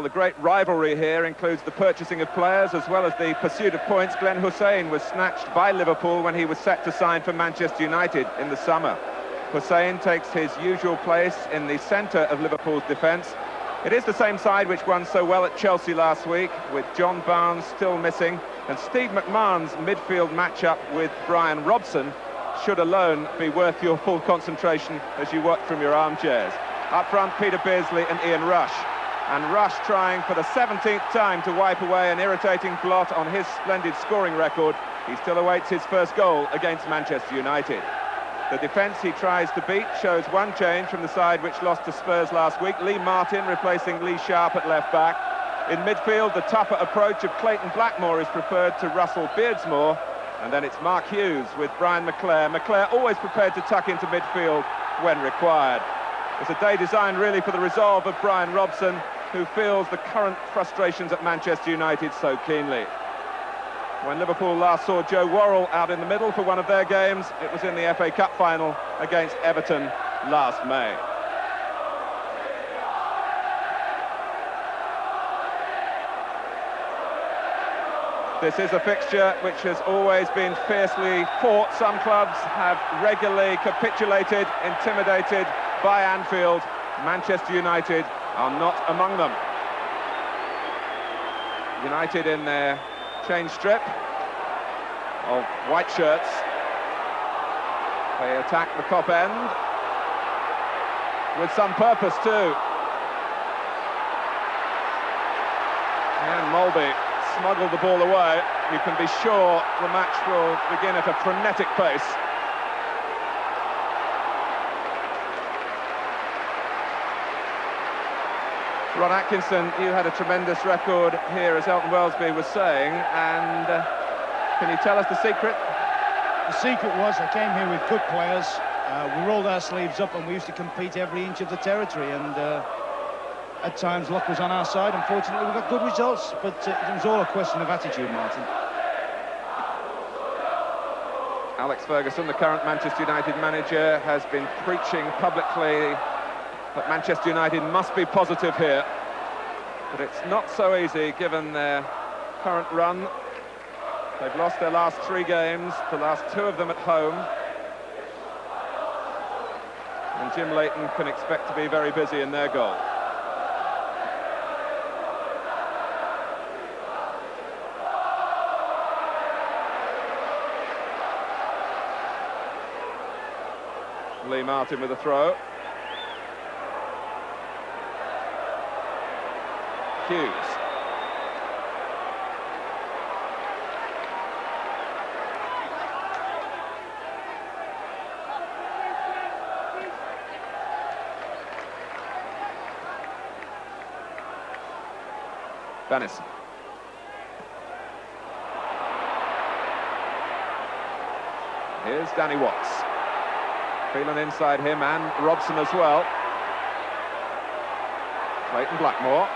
Well, the great rivalry here includes the purchasing of players as well as the pursuit of points. Glenn Hussein was snatched by Liverpool when he was set to sign for Manchester United in the summer. Hussein takes his usual place in the centre of Liverpool's defence. It is the same side which won so well at Chelsea last week, with John Barnes still missing, and Steve McMahon's midfield matchup with Brian Robson should alone be worth your full concentration as you watch from your armchairs. Up front, Peter Beardsley and Ian Rush. And Rush trying for the 17th time to wipe away an irritating blot on his splendid scoring record. He still awaits his first goal against Manchester United. The defence he tries to beat shows one change from the side which lost to Spurs last week. Lee Martin replacing Lee Sharp at left-back. In midfield, the tougher approach of Clayton Blackmore is preferred to Russell Beardsmore. And then it's Mark Hughes with Brian McClair. McClair always prepared to tuck into midfield when required. It's a day designed really for the resolve of Brian Robson, who feels the current frustrations at Manchester United so keenly. When Liverpool last saw Joe Worrell out in the middle for one of their games, it was in the FA Cup final against Everton last May. This is a fixture which has always been fiercely fought. Some clubs have regularly capitulated, intimidated by Anfield. Manchester United are not among them. United in their change strip of white shirts. They attack the top end with some purpose too. And Molby smuggled the ball away. You can be sure the match will begin at a frenetic pace. Ron Atkinson, you had a tremendous record here, as Elton Wellesby was saying, and can you tell us the secret? The secret was I came here with good players, we rolled our sleeves up and we used to compete every inch of the territory, and at times luck was on our side. Unfortunately, we got good results, but it was all a question of attitude, Martin. Alex Ferguson, the current Manchester United manager, has been preaching publicly that Manchester United must be positive here. But it's not so easy given their current run. They've lost their last 3 games, the last 2 of them at home. And Jim Leighton can expect to be very busy in their goal. Lee Martin with a throw. Hughes. Benison. Here's Danny Watts. Feeling inside him and Robson as well. Clayton Blackmore.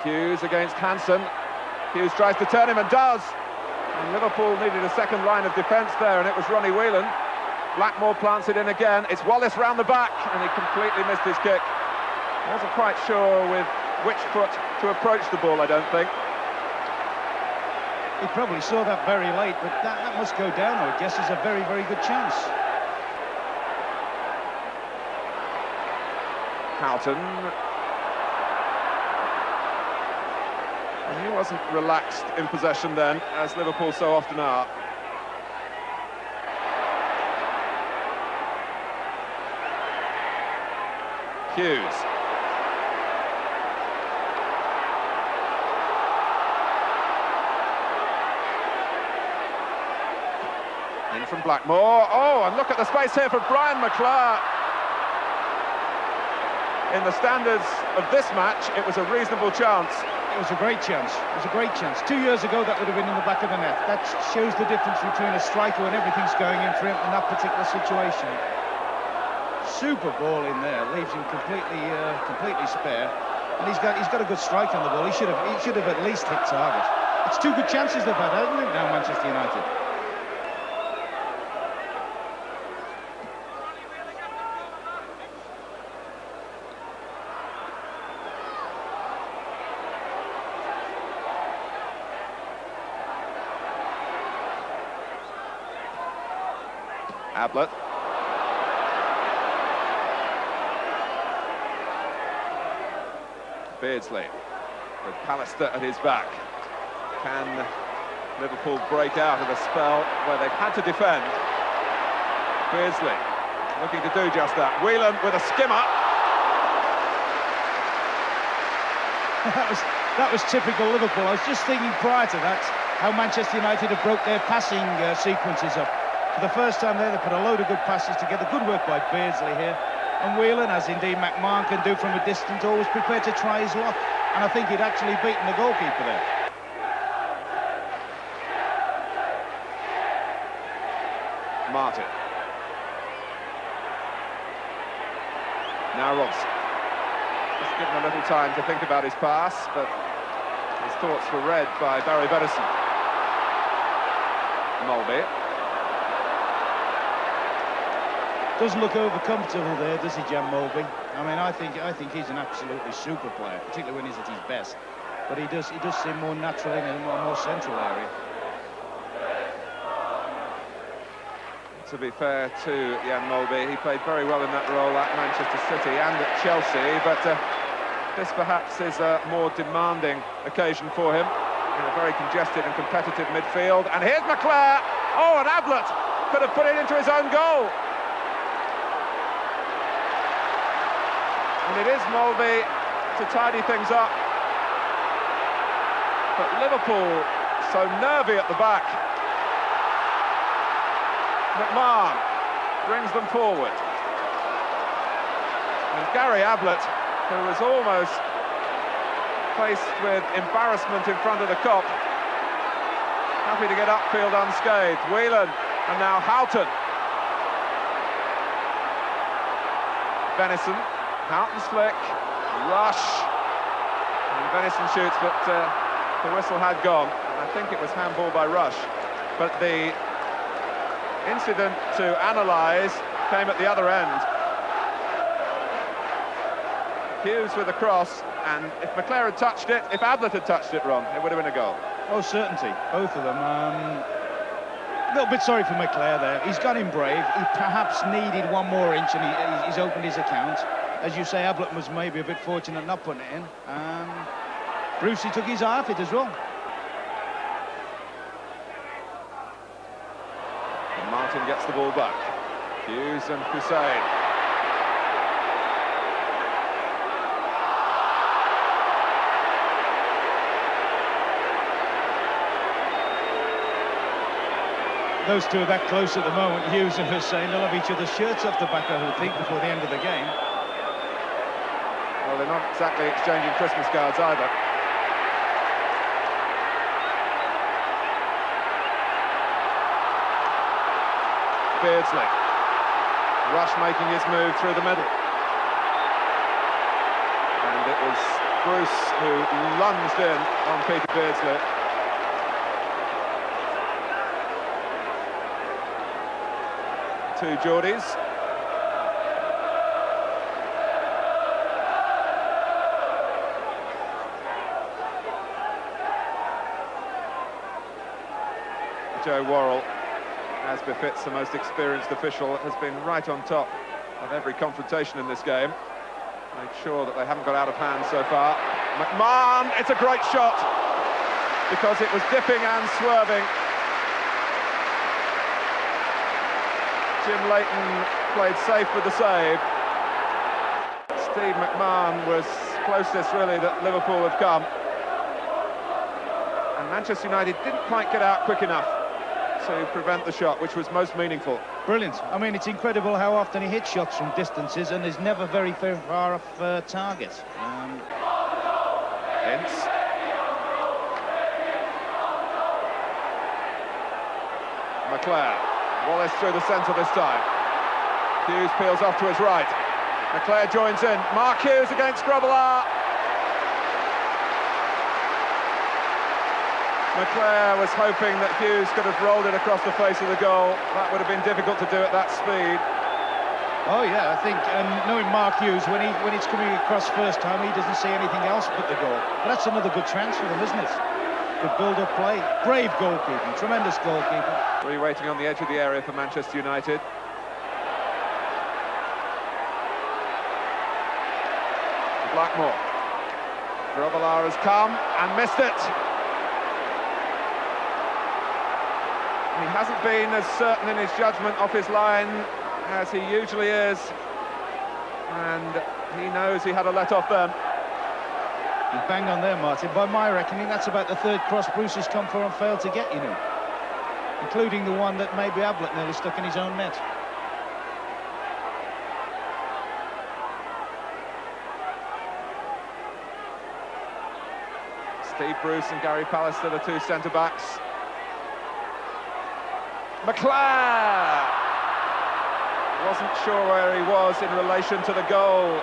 Hughes against Hansen. Hughes tries to turn him and does. And Liverpool needed a second line of defence there, and it was Ronnie Whelan. Blackmore plants it in again. It's Wallace round the back, and he completely missed his kick. I wasn't quite sure with which foot to approach the ball, I don't think. He probably saw that very late, but that must go down, I guess. Is a very, very good chance. Houghton. And he wasn't relaxed in possession then, as Liverpool so often are. Hughes. In from Blackmore. Oh, and look at the space here for Brian McClair. In the standards of this match, it was a reasonable chance. It was a great chance. It was a great chance. 2 years ago, that would have been in the back of the net. That shows the difference between a striker when everything's going in for him and that particular situation. Super ball in there, leaves him completely spare. And he's got a good strike on the ball. He should have at least hit target. It's 2 good chances they've had, hasn't it, now, Manchester United? Ablett. Beardsley with Pallister at his back. Can Liverpool break out of a spell where they've had to defend? Beardsley looking to do just that. Whelan with a skimmer. That was typical Liverpool. I was just thinking prior to that how Manchester United have broke their passing sequences up. For the first time there, they put a load of good passes together. Good work by Beardsley here. And Whelan, as indeed McMahon can do from a distance, always prepared to try his luck. And I think he'd actually beaten the goalkeeper there. Martin. Now Robson. Just given a little time to think about his pass, but his thoughts were read by Barry Bedison. Mulby. Doesn't look over-comfortable there, does he, Jan Mulby? I mean, I think he's an absolutely super player, particularly when he's at his best. But he does seem more natural in a more central area. To be fair to Jan Mulby, he played very well in that role at Manchester City and at Chelsea, but this perhaps is a more demanding occasion for him in a very congested and competitive midfield. And here's McClare! Oh, and Ablett could have put it into his own goal. And it is Mulby to tidy things up. But Liverpool so nervy at the back. McMahon brings them forward. And Gary Ablett, who was almost faced with embarrassment in front of the Kop, happy to get upfield unscathed. Whelan and now Houghton. Venison, Houghton's flick, Rush. And Venison shoots, but the whistle had gone. I think it was handball by Rush. But the incident to analyse came at the other end. Hughes with a cross, and if McClare had touched it, if Ablett had touched it wrong, it would have been a goal. Oh, certainty, both of them. A little bit sorry for McClare there. He's gone in brave. He perhaps needed one more inch, and he's opened his account. As you say, Ablett was maybe a bit fortunate not putting it in. Brucey took his eye off it as well. Martin gets the ball back. Hughes and Hussein. Those two are that close at the moment, Hughes and Hussein. They'll have each other's shirts off the back, I would think, before the end of the game. Well, they're not exactly exchanging Christmas cards either. Beardsley. Rush making his move through the middle. And it was Bruce who lunged in on Peter Beardsley. Two Geordies. Joe Worrell, as befits the most experienced official, has been right on top of every confrontation in this game. Made sure that they haven't got out of hand so far. McMahon, it's a great shot because it was dipping and swerving. Jim Leighton played safe with the save. Steve McMahon was closest really that Liverpool have come. And Manchester United didn't quite get out quick enough to prevent the shot, which was most meaningful. Brilliant. I mean, it's incredible how often he hits shots from distances and is never very far off target. Ince. McClare. Wallace through the centre this time. Hughes peels off to his right. McClare joins in. Mark Hughes against Grobbelaar. McClare was hoping that Hughes could have rolled it across the face of the goal. That would have been difficult to do at that speed. Oh yeah, I think knowing Mark Hughes, when it's coming across first time, he doesn't see anything else but the goal. But that's another good chance for them, isn't it? Good build-up play. Brave goalkeeping, tremendous goalkeeping. Three waiting on the edge of the area for Manchester United. Blackmore. Grobbelaar has come and missed it. He hasn't been as certain in his judgment off his line as he usually is. And he knows he had a let-off then. You bang on there, Martin. By my reckoning, that's about the third cross Bruce has come for and failed to get, you know. Including the one that maybe Ablett nearly stuck in his own net. Steve Bruce and Gary Pallister, the two centre-backs. McClare! Wasn't sure where he was in relation to the goal.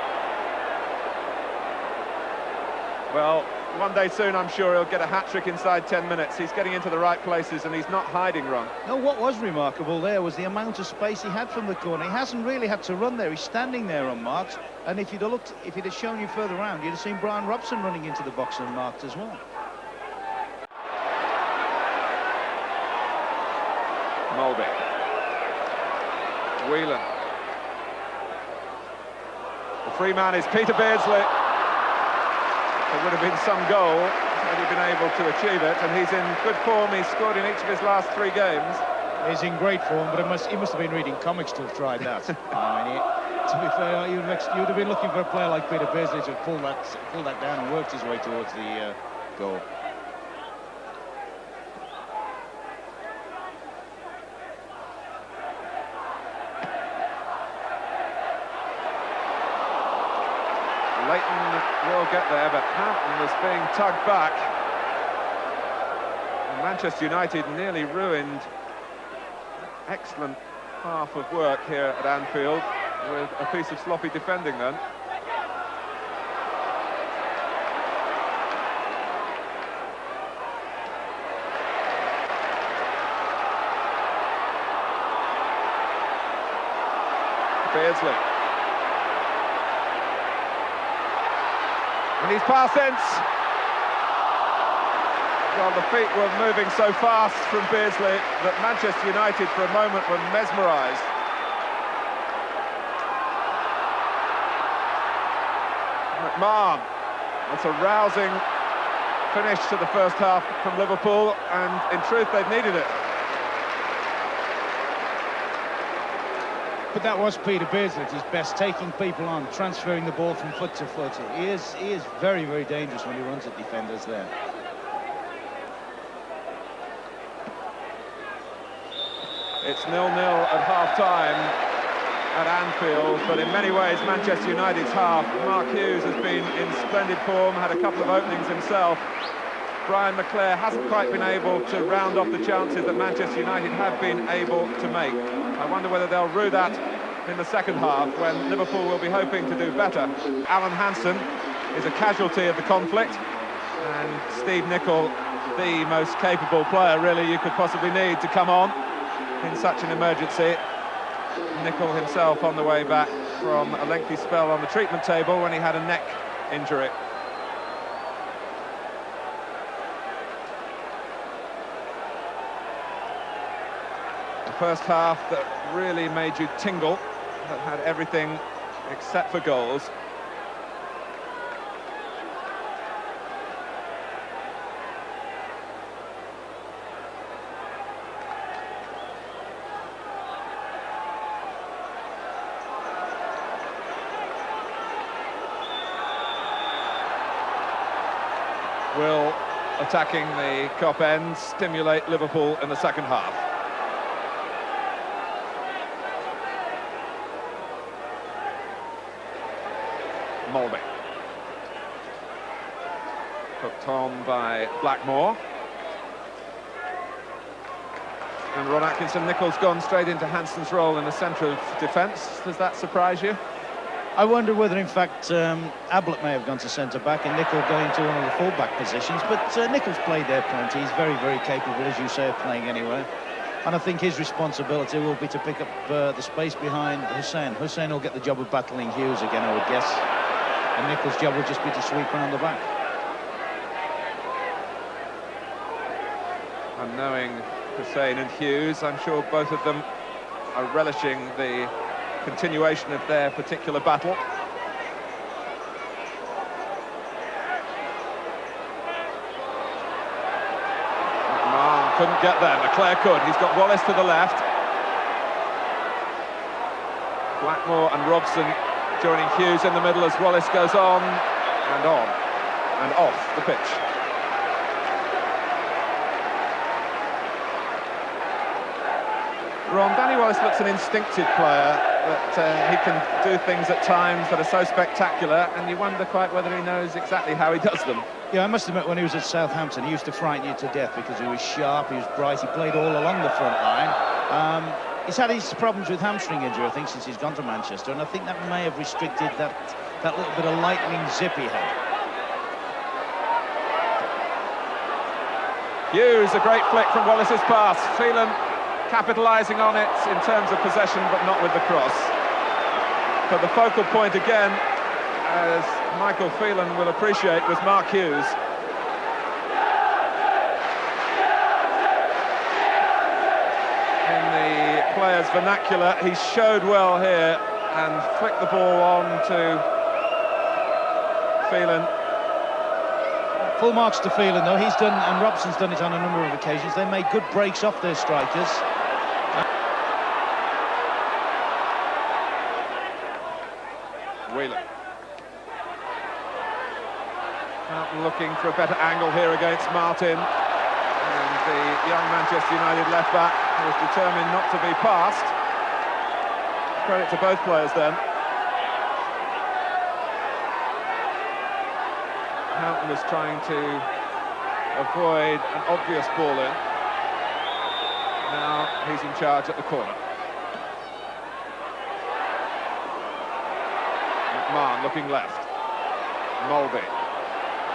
Well, one day soon I'm sure he'll get a hat-trick inside 10 minutes. He's getting into the right places and he's not hiding wrong. No, what was remarkable there was the amount of space he had from the corner. He hasn't really had to run there. He's standing there unmarked. And if he'd have shown you further around, you'd have seen Brian Robson running into the box unmarked as well. Mulby. Whelan. The free man is Peter Beardsley. It would have been some goal had he been able to achieve it, and he's in good form. He's scored in each of his last 3 games. He's in great form, but he must have been reading comics to have tried that. I mean, to be fair, you'd have been looking for a player like Peter Beardsley to have pulled that down and worked his way towards the goal. Leighton will get there, but Hampton was being tugged back. And Manchester United nearly ruined an excellent half of work here at Anfield with a piece of sloppy defending then. Beardsley. And he's past Ince. Well, the feet were moving so fast from Beardsley that Manchester United for a moment were mesmerised. McMahon. That's a rousing finish to the first half from Liverpool, and in truth they've needed it. But that was Peter Beardsley at his best, taking people on, transferring the ball from foot to foot. He is very, very dangerous when he runs at defenders there. It's 0-0 at half-time at Anfield, but in many ways Manchester United's half. Mark Hughes has been in splendid form, had a couple of openings himself. Brian McClare hasn't quite been able to round off the chances that Manchester United have been able to make. I wonder whether they'll rue that in the second half when Liverpool will be hoping to do better. Alan Hansen is a casualty of the conflict, and Steve Nicol, the most capable player really you could possibly need to come on in such an emergency. Nicol himself on the way back from a lengthy spell on the treatment table when he had a neck injury. First half that really made you tingle, that had everything except for goals. Will, attacking the Kop end, stimulate Liverpool in the second half. Mulby. Hooked on by Blackmore. And Ron Atkinson-Nichol's gone straight into Hansen's role in the centre of defence. Does that surprise you? I wonder whether, in fact, Ablett may have gone to centre-back and Nicol going to one of the full-back positions. But Nichol's played there plenty. He's very, very capable, as you say, of playing anywhere. And I think his responsibility will be to pick up the space behind Hussein. Hussein will get the job of battling Hughes again, I would guess. And Nichol's job will just be to sweep around the back. And knowing Hussein and Hughes, I'm sure both of them are relishing the continuation of their particular battle. Couldn't get there, Leclerc could. He's got Wallace to the left. Blackmore and Robson joining Hughes in the middle as Wallace goes on and off the pitch. Ron, Danny Wallace looks an instinctive player, but he can do things at times that are so spectacular, and you wonder quite whether he knows exactly how he does them. Yeah, I must admit, when he was at Southampton, he used to frighten you to death because he was sharp, he was bright, he played all along the front line. He's had his problems with hamstring injury, I think, since he's gone to Manchester, and I think that may have restricted that little bit of lightning zip he had. Hughes, a great flick from Wallace's pass. Phelan capitalising on it in terms of possession, but not with the cross. But the focal point again, as Michael Phelan will appreciate, was Mark Hughes. In the players' vernacular, he showed well here and flicked the ball on to Phelan. Full marks to Phelan, though. He's done, and Robson's done it on a number of occasions. They made good breaks off their strikers. Whelan. Looking for a better angle here against Martin. And the young Manchester United left-back was determined not to be passed. Credit to both players then. Houghton was trying to avoid an obvious ball in. Now he's in charge at the corner. McMahon looking left. Mulvey.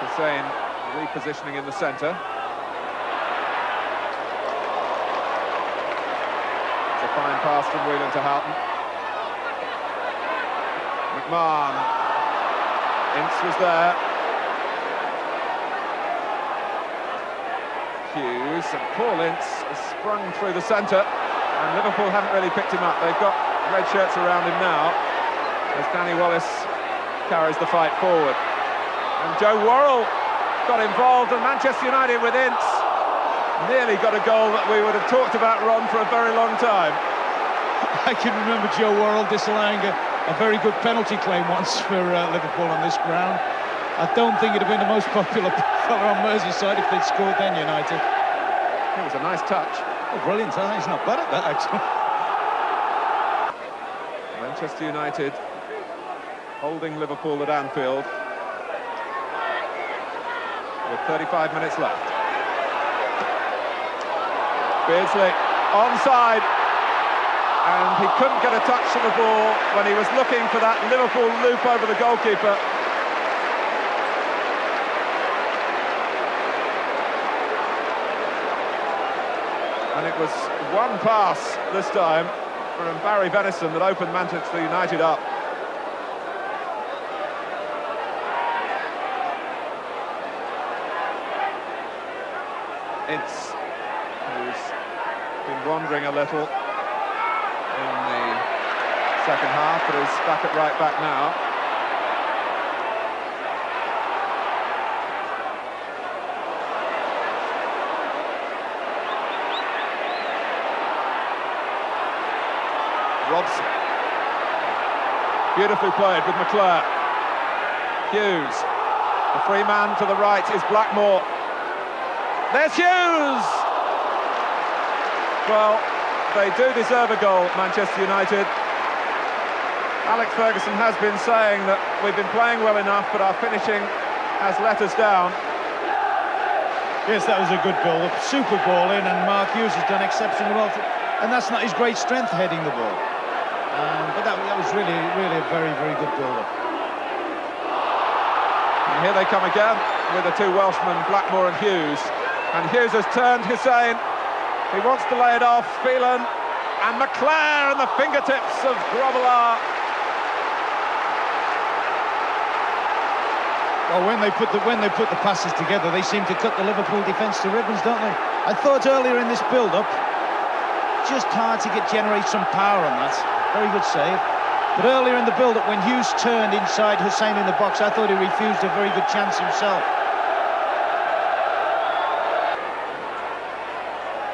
Hussein repositioning in the centre. It's a fine pass from Whelan to Houghton. McMahon. Ince was there. Hughes, and Paul Ince has sprung through the centre, and Liverpool haven't really picked him up. They've got red shirts around him now as Danny Wallace carries the fight forward. And Joe Worrell got involved, and Manchester United with Ince nearly got a goal that we would have talked about, Ron, for a very long time. I can remember Joe Worrell disallowing a very good penalty claim once for Liverpool on this ground. I don't think it'd have been the most popular fella on Merseyside if they'd scored then, United. It was a nice touch. Oh, brilliant. He's not bad at that, actually. Manchester United holding Liverpool at Anfield with 35 minutes left. Beardsley onside, and he couldn't get a touch to the ball when he was looking for that Liverpool loop over the goalkeeper. And it was one pass this time from Barry Venison that opened Manchester United up. Ince, who's been wandering a little in the second half, but is back at right back now. Robson. Beautifully played with Leclerc. Hughes. The free man to the right is Blackmore. There's Hughes! Well, they do deserve a goal, Manchester United. Alex Ferguson has been saying that we've been playing well enough, but our finishing has let us down. Yes, that was a good build-up. Super ball in, and Mark Hughes has done exceptionally well. And that's not his great strength, heading the ball. But that was really a very, very good build-up. And here they come again with the two Welshmen, Blackmore and Hughes. And Hughes has turned Hussein. He wants to lay it off. Phelan and McClare and the fingertips of Grobbelaar. Well, when they put the passes together, they seem to cut the Liverpool defence to ribbons, don't they? I thought earlier in this build-up, just hard to generate some power on that. Very good save. But earlier in the build-up, when Hughes turned inside Hussein in the box, I thought he refused a very good chance himself.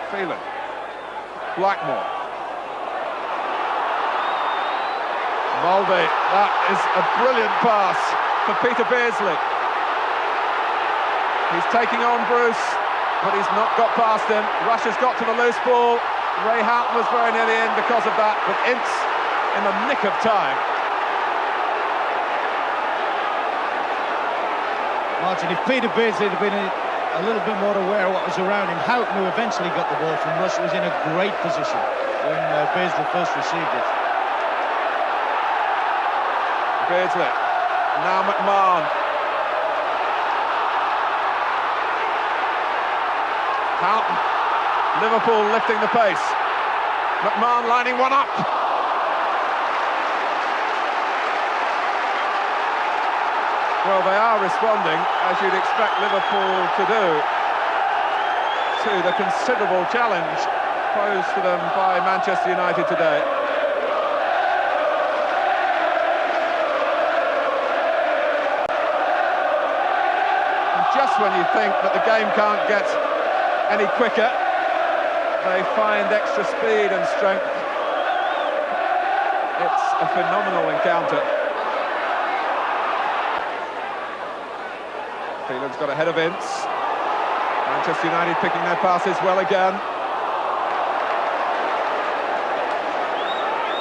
Phelan. Blackmore. Mulvey. That is a brilliant pass for Peter Beardsley. He's taking on Bruce, but he's not got past him. Rush has got to the loose ball. Ray Houghton was very nearly in because of that, but Ince in the nick of time. Martin, if Peter Beardsley had been a little bit more aware of what was around him, Houghton, who eventually got the ball from Rush, was in a great position when Beardsley first received it. Beardsley, now McMahon. Houghton, Liverpool lifting the pace. McMahon lining one up. Well, they are responding, as you'd expect Liverpool to do, to the considerable challenge posed to them by Manchester United today. And just when you think that the game can't get any quicker, they find extra speed and strength. It's a phenomenal encounter. Phelan's got ahead of Ince. Manchester United picking their passes well again.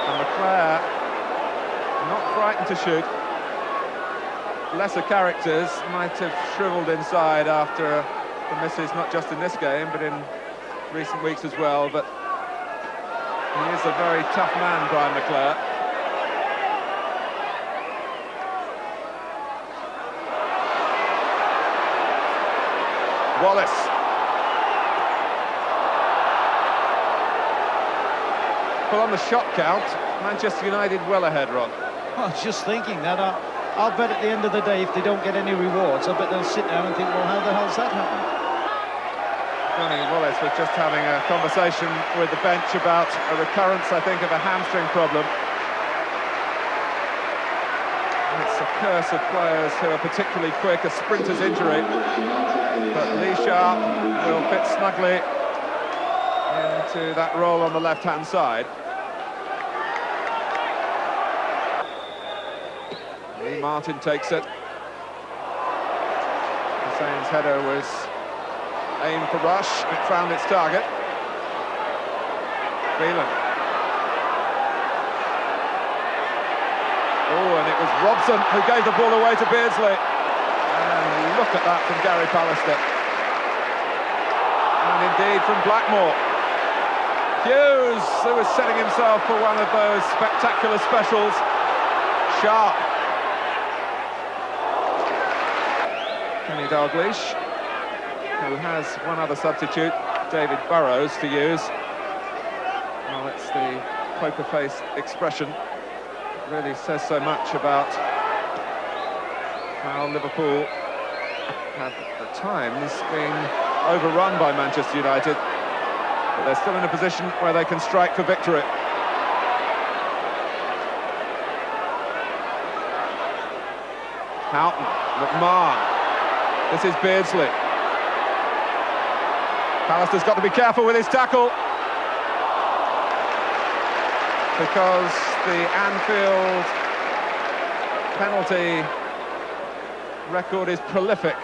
And Leclerc, not frightened to shoot. Lesser characters might have shrivelled inside after the misses, not just in this game, but in recent weeks as well. But he is a very tough man, Brian Leclerc. Wallace. Well, on the shot count, Manchester United well ahead, Ron. I was just thinking that. I'll bet at the end of the day, if they don't get any rewards, I bet they'll sit down and think, well, how the hell's that happened? Johnny Wallace was just having a conversation with the bench about a recurrence, I think, of a hamstring problem. And it's a curse of players who are particularly quick, a sprinter's injury. But Lee Sharp will fit snugly into that role on the left-hand side. Lee Martin takes it. Hussein's header was aimed for Rush. It found its target. Phelan. Oh, and it was Robson who gave the ball away to Beardsley. And look at that from Gary Pallister. And indeed from Blackmore. Hughes, who was setting himself for one of those spectacular specials. Sharp. Kenny Dalglish, who has one other substitute, David Burrows, to use. Well, it's the poker-faced expression. It really says so much about how Liverpool have at times been overrun by Manchester United, but they're still in a position where they can strike for victory. Houghton, McMahon. This is Beardsley. Pallister's got to be careful with his tackle, because the Anfield penalty record is prolific.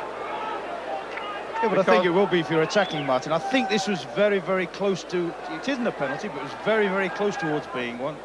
Yeah, but I think it will be if you're attacking, Martin. I think this was very, very close to... It isn't a penalty, but it was very, very close towards being one.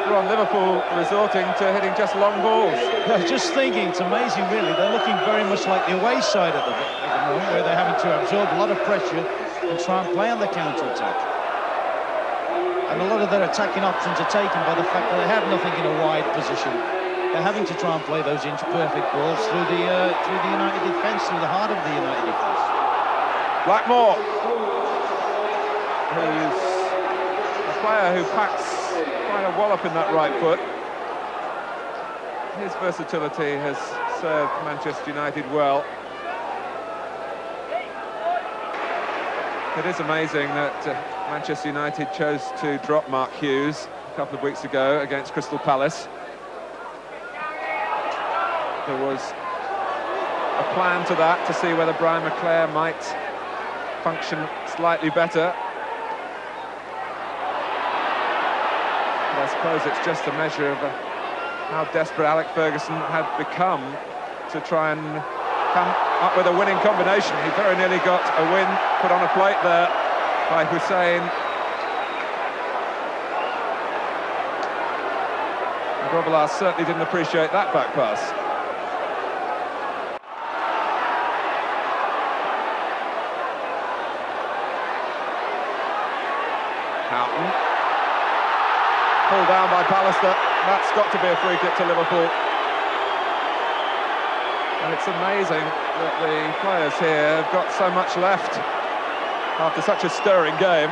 On Liverpool resorting to hitting just long balls. I was just thinking, it's amazing really, they're looking very much like the away side at the moment, where they're having to absorb a lot of pressure and try and play on the counter-attack. And a lot of their attacking options are taken by the fact that they have nothing in a wide position. They're having to try and play those inch-perfect balls through the United defence, through the heart of the United defence. Blackmore, who's a player who packs quite a wallop in that right foot. His versatility has served Manchester United well. It is amazing that Manchester United chose to drop Mark Hughes a couple of weeks ago against Crystal Palace. There was a plan to that, to see whether Brian McClair might function slightly better. But I suppose it's just a measure of how desperate Alec Ferguson had become to try and come up with a winning combination. He very nearly got a win put on a plate there by Hussein. And Grobbelaar certainly didn't appreciate that back pass. Houghton. Pulled down by Pallister. That's got to be a free kick to Liverpool. And it's amazing that the players here have got so much left after such a stirring game.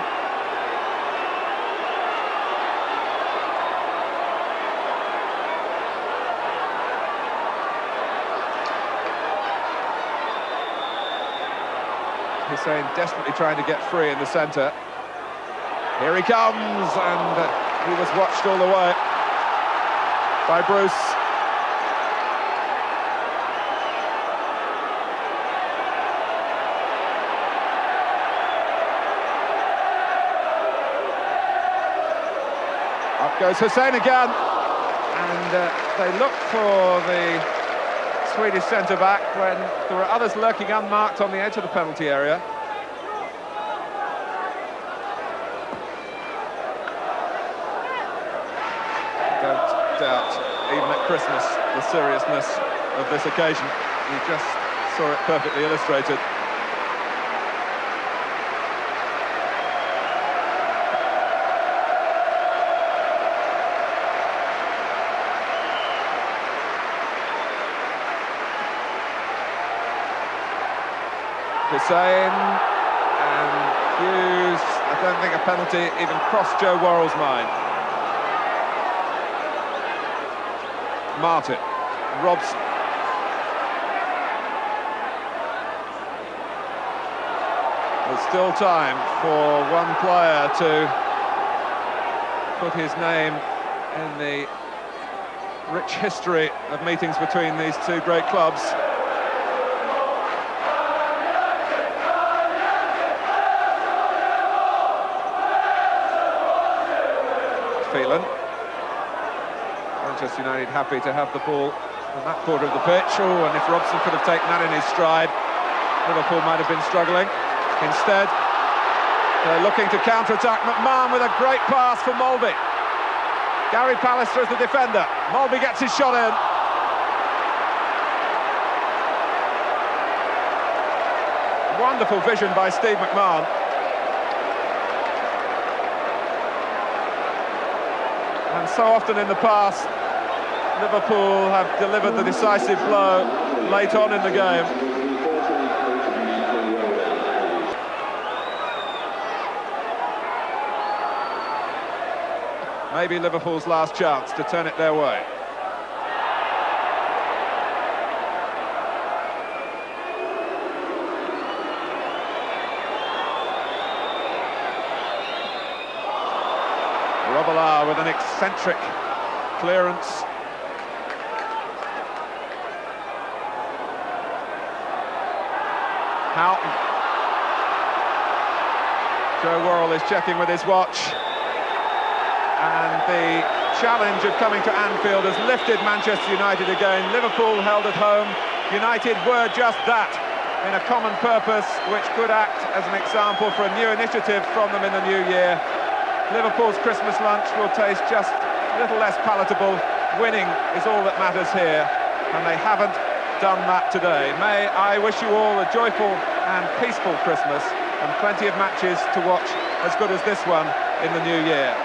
Hussein desperately trying to get free in the centre. Here he comes, and he was watched all the way by Bruce. Up goes Hussein again, and they look for the Swedish centre-back when there were others lurking unmarked on the edge of the penalty area. Don't doubt, even at Christmas, the seriousness of this occasion. You just saw it perfectly illustrated. Hussein and Hughes. I don't think a penalty even crossed Joe Worrell's mind. Martin, Robson. There's still time for one player to put his name in the rich history of meetings between these two great clubs. Phelan. Manchester United happy to have the ball on that quarter of the pitch. Oh, and if Robson could have taken that in his stride, Liverpool might have been struggling. Instead, they're looking to counter-attack. McMahon with a great pass for Mulvey. Gary Pallister as the defender. Mulvey gets his shot in. Wonderful vision by Steve McMahon. And so often in the past, Liverpool have delivered the decisive blow late on in the game. Maybe Liverpool's last chance to turn it their way. Grobbelaar with an eccentric clearance. Houghton. Joe Worrell is checking with his watch. And the challenge of coming to Anfield has lifted Manchester United again. Liverpool held at home. United were just that, in a common purpose which could act as an example for a new initiative from them in the new year. Liverpool's Christmas lunch will taste just a little less palatable. Winning is all that matters here, and they haven't done that today. May I wish you all a joyful and peaceful Christmas, and plenty of matches to watch as good as this one in the new year.